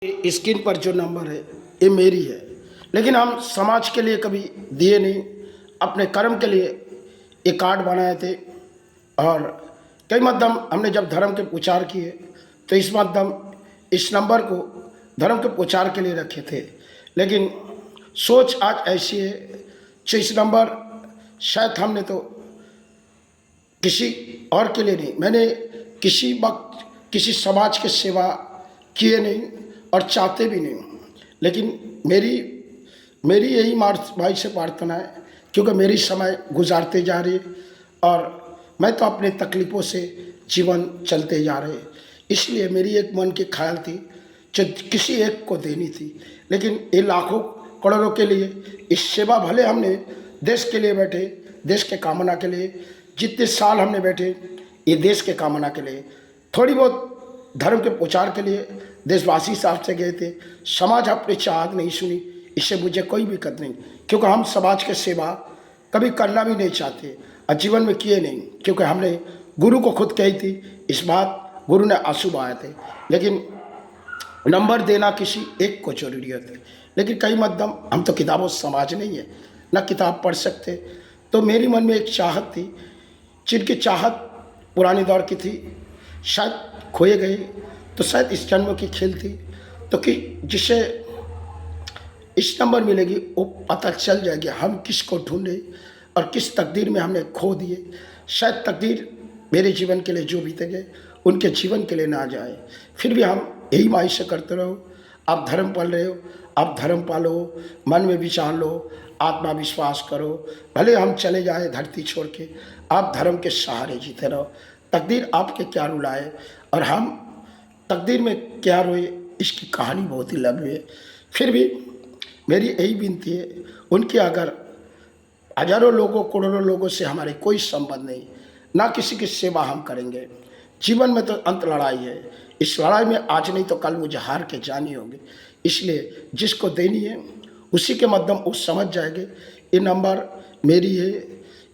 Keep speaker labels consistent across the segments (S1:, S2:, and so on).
S1: Screen पर जो number है ये मेरी है, लेकिन हम समाज के लिए कभी दिए नहीं। अपने कर्म के लिए ये कार्ड बनाए थे और कई माध्यम हमने जब धर्म के प्रचार किए तो इस माध्यम इस नंबर को धर्म के प्रचार के लिए रखे थे। लेकिन सोच आज ऐसी है कि इस नंबर शायद हमने तो किसी और के लिए नहीं, मैंने किसी वक्त किसी समाज के सेवा किए नहीं और चाहते भी नहीं। लेकिन मेरी यही भाई से प्रार्थना है, क्योंकि मेरी समय गुजारते जा रही और मैं तो अपने तकलीफ़ों से जीवन चलते जा रहे, इसलिए मेरी एक मन की ख्याल थी जो किसी एक को देनी थी। लेकिन ये लाखों करोड़ों के लिए इस सेवा, भले हमने देश के लिए बैठे, देश के कामना के लिए जितने साल हमने बैठे, ये देश के कामना के लिए, थोड़ी बहुत धर्म के प्रचार के लिए देशवासी साहब से गए थे। समाज अपनी चाहत नहीं सुनी, इससे मुझे कोई दिक्कत नहीं, क्योंकि हम समाज के सेवा कभी करना भी नहीं चाहते और जीवन में किए नहीं, क्योंकि हमने गुरु को खुद कही थी इस बात, गुरु ने आंसू बहाए थे। लेकिन नंबर देना किसी एक को जरूरियत है, लेकिन कई मध्यम हम तो किताबों समाज नहीं है, ना किताब पढ़ सकते। तो मेरी मन में एक चाहत थी, जिनकी चाहत पुराने दौर की थी, शायद खोए गए, तो शायद इस जन्म की खेल थी, तो कि जिसे इस नंबर मिलेगी वो पता चल जाएगी हम किसको ढूंढे और किस तकदीर में हमने खो दिए। शायद तकदीर मेरे जीवन के लिए जो बीते गए उनके जीवन के लिए ना जाए, फिर भी हम यही माई से करते रहो। आप धर्म पाल रहे हो, आप धर्म पालो, मन में विचार लो, आत्मा विश्वास करो, भले हम चले जाए धरती छोड़ के, आप धर्म के सहारे जीते रहो। तकदीर आपके क्या रुलाए और हम तकदीर में क्या रोए, इसकी कहानी बहुत ही लंबी है। फिर भी मेरी यही विनती है, उनके अगर हजारों लोगों करोड़ों लोगों से हमारे कोई संबंध नहीं, ना किसी की सेवा हम करेंगे। जीवन में तो अंत लड़ाई है, इस लड़ाई में आज नहीं तो कल मुझे हार के जानी होगी, इसलिए जिसको देनी है उसी के माध्यम वो समझ जाएंगे ये नंबर मेरी है।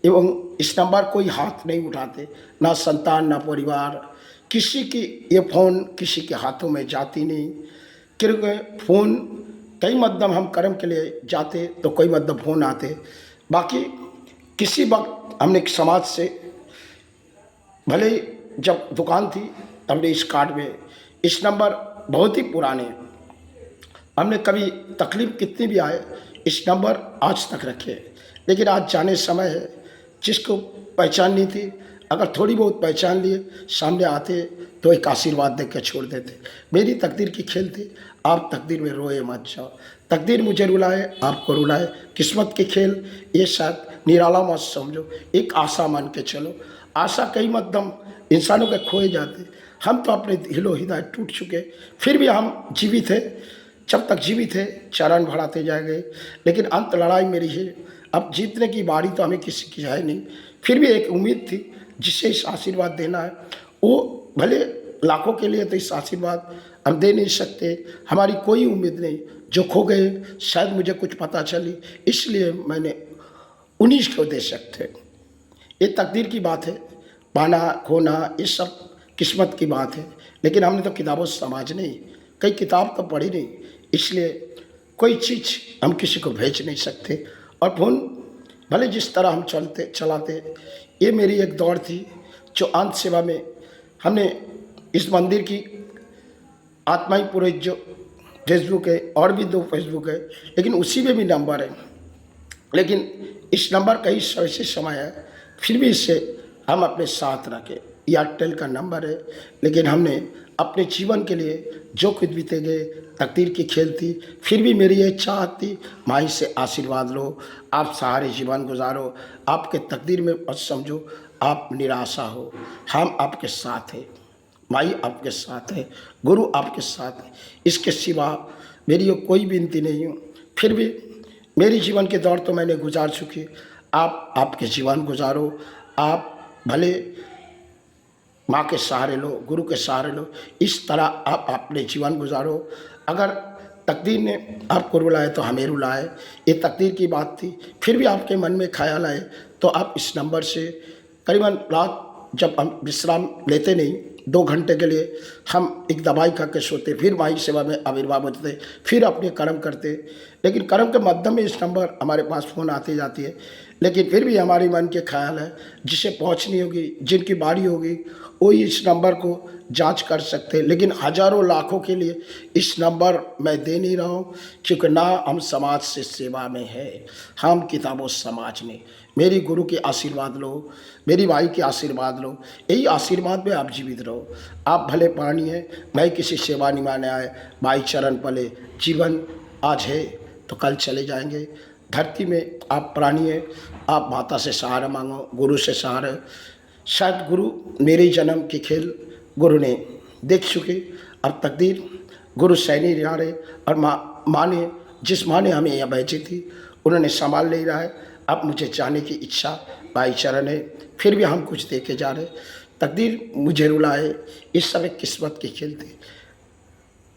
S1: एवं इस नंबर कोई हाथ नहीं उठाते, ना संतान ना परिवार, किसी की ये फ़ोन किसी के हाथों में जाती नहीं, क्योंकि फ़ोन कई मध्यम हम कर्म के लिए जाते तो कोई मध्यम फ़ोन आते। बाकी किसी वक्त हमने समाज से, भले ही जब दुकान थी हमने इस कार्ड में इस नंबर बहुत ही पुराने, हमने कभी तकलीफ़ कितनी भी आए इस नंबर आज तक रखे। लेकिन आज जाने समय है, जिसको पहचान नहीं थी अगर थोड़ी बहुत पहचान लिए सामने आते तो एक आशीर्वाद दे के छोड़ देते। मेरी तकदीर की खेल थी, आप तकदीर में रोए मत जाओ। तकदीर मुझे रुलाए, आपको रुलाए, किस्मत की खेल ये शायद निराला मत समझो, एक आशा मान के चलो। आशा कई मध्यम इंसानों के खोए जाते, हम तो अपने दिलो हिदायत टूट चुके, फिर भी हम जीवित है। जब तक जीवित है चरण बढ़ाते जाएंगे, लेकिन अंत लड़ाई मेरी है। अब जीतने की बारी तो हमें किसी की है नहीं, फिर भी एक उम्मीद थी जिसे इस आशीर्वाद देना है। वो भले लाखों के लिए तो इस आशीर्वाद हम दे नहीं सकते, हमारी कोई उम्मीद नहीं, जो खो गए शायद मुझे कुछ पता चली, इसलिए मैंने उन्हीं को दे सकते। ये तकदीर की बात है, पाना खोना ये सब किस्मत की बात है। लेकिन हमने तो किताबों से समाज नहीं, कई किताब तो पढ़ी नहीं, इसलिए कोई चीज़ हम किसी को भेज नहीं सकते। और फ़ोन भले जिस तरह हम चलाते, ये मेरी एक दौड़ थी जो अंत सेवा में हमने इस मंदिर की आत्माई पुरोहित जो फेसबुक है, और भी 2 फेसबुक है, लेकिन उसी में भी नंबर है। लेकिन इस नंबर का ही ऐसे समय है, फिर भी इससे हम अपने साथ रखें। एयरटेल का नंबर है, लेकिन हमने अपने जीवन के लिए जो कुछ बीते गए तकदीर की खेल थी, फिर भी मेरी ये चाहत थी माई से आशीर्वाद लो, आप सहारे जीवन गुजारो, आपके तकदीर में मत समझो आप निराशा हो, हम आपके साथ हैं, माई आपके साथ है, गुरु आपके साथ है, इसके सिवा मेरी कोई विनती नहीं हो। फिर भी मेरी जीवन के दौर तो मैंने गुजार चुकी, आप आपके जीवन गुजारो। आप भले माँ के सहारे लो, गुरु के सहारे लो, इस तरह आप अपने जीवन गुजारो। अगर तकदीर ने आपको रुलाए तो हमें रुलाए, ये तकदीर की बात थी। फिर भी आपके मन में ख्याल आए तो आप इस नंबर से करीबन रात जब हम विश्राम लेते नहीं, 2 घंटे के लिए हम एक दवाई खा के सोते, फिर माई सेवा में आविर्भाव होते, फिर अपने कर्म करते। लेकिन कर्म के माध्यम में इस नंबर हमारे पास फ़ोन आती जाती है, लेकिन फिर भी हमारी मन के ख्याल है जिसे पहुंचनी होगी, जिनकी बारी होगी, वो इस नंबर को जांच कर सकते हैं। लेकिन हज़ारों लाखों के लिए इस नंबर मैं दे नहीं रहा हूँ, क्योंकि ना हम समाज से सेवा में है, हम किताबों समाज में। मेरी गुरु के आशीर्वाद लो, मेरी भाई के आशीर्वाद लो, यही आशीर्वाद में आप जीवित रहो। आप भले प्राणी हैं, मैं किसी सेवा निभाने आए, भाई चरण पले। जीवन आज है तो कल चले जाएंगे। धरती में आप प्राणी हैं, आप माता से सहारा मांगो, गुरु से सहारा। शायद गुरु मेरे जन्म के खेल गुरु ने देख चुके, अब तकदीर गुरु सैनी रहा रहे, और माँ ने, जिस माँ ने हमें यहाँ भेजी थी, उन्होंने संभाल नहीं रहा है। अब मुझे जाने की इच्छा भाई चरण है, फिर भी हम कुछ दे के जा रहे। तकदीर मुझे रुलाए, इस समय किस्मत के खेल थे।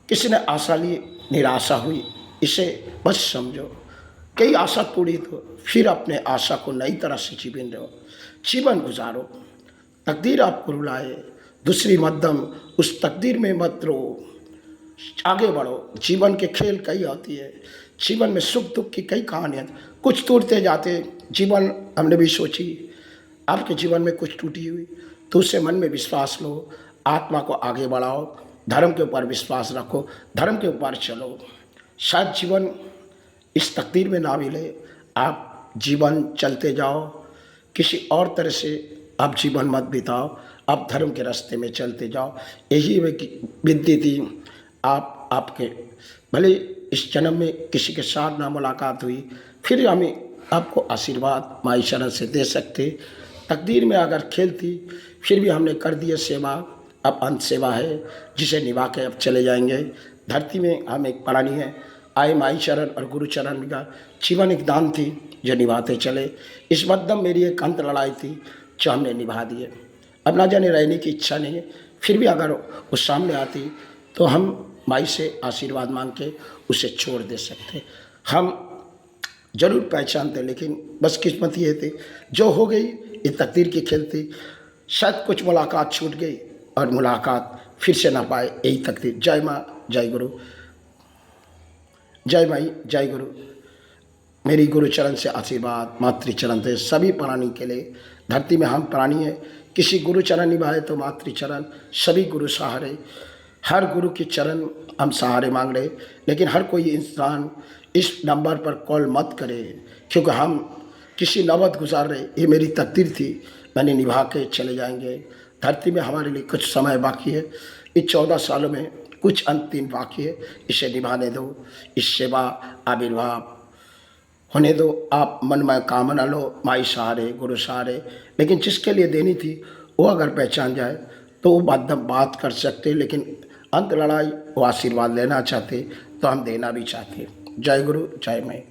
S1: किसी ने आशा ली, निराशा हुई, इसे बस समझो। कई आशा पूरी तो फिर अपने आशा को नई तरह से जीवन रहो, जीवन गुजारो। तकदीर आपको रुलाए, दूसरी मध्यम उस तकदीर में मत रहो, आगे बढ़ो। जीवन के खेल कई होती है, जीवन में सुख दुख की कई कहानियाँ, कुछ टूटते जाते। जीवन हमने भी सोची, आपके जीवन में कुछ टूटी हुई तो उससे मन में विश्वास लो, आत्मा को आगे बढ़ाओ, धर्म के ऊपर विश्वास रखो, धर्म के ऊपर चलो। शायद जीवन इस तकदीर में ना मिले, आप जीवन चलते जाओ, किसी और तरह से आप जीवन मत बिताओ, आप धर्म के रास्ते में चलते जाओ। यही विनती थी। आपके भले इस जन्म में किसी के साथ ना मुलाकात हुई, फिर हमें आपको आशीर्वाद माई शरण से दे सकते। तकदीर में अगर खेल थी, फिर भी हमने कर दिया सेवा। अब अंत सेवा है जिसे निभा के अब चले जाएंगे। धरती में हम एक प्राणी है, आए माई चरण और गुरु चरण का जीवन एक दान थी जो निभाते चले। इस मध्यम मेरी एक अंत लड़ाई थी जो हमने निभा दिए। अब ना जाने रहने की इच्छा नहीं है, फिर भी अगर वो सामने आती तो हम माई से आशीर्वाद मांग के उसे छोड़ दे सकते। हम जरूर पहचानते, लेकिन बस किस्मत ये थी जो हो गई, ये तकदीर की खेल थी। शायद कुछ मुलाकात छूट गई और मुलाकात फिर से ना पाए, यही तकदीर। जय माँ, जय गुरु, जय माई, जय गुरु। मेरी गुरु चरण से आशीर्वाद, मातृ चरण से सभी प्राणी के लिए। धरती में हम प्राणी हैं, किसी गुरु चरण निभाए तो मातृ चरण, सभी गुरु सहारे। हर गुरु के चरण हम सहारे मांग रहे, लेकिन हर कोई इंसान इस नंबर पर कॉल मत करे, क्योंकि हम किसी नौबत गुजार रहे। ये मेरी तकदीर थी, मैंने निभा के चले जाएंगे। धरती में हमारे लिए कुछ समय बाकी है, इस 14 सालों में कुछ अंतिम बाकी है, इसे निभाने दो। इस सेवा आविर्भाव होने दो। आप मन में कामना लो, माई सहारे, गुरु सहारे। लेकिन जिसके लिए देनी थी वो अगर पहचान जाए तो वो बात कर सकते, लेकिन अंत लड़ाई वो आशीर्वाद लेना चाहते तो हम देना भी चाहते। जय गुरु, जय माई।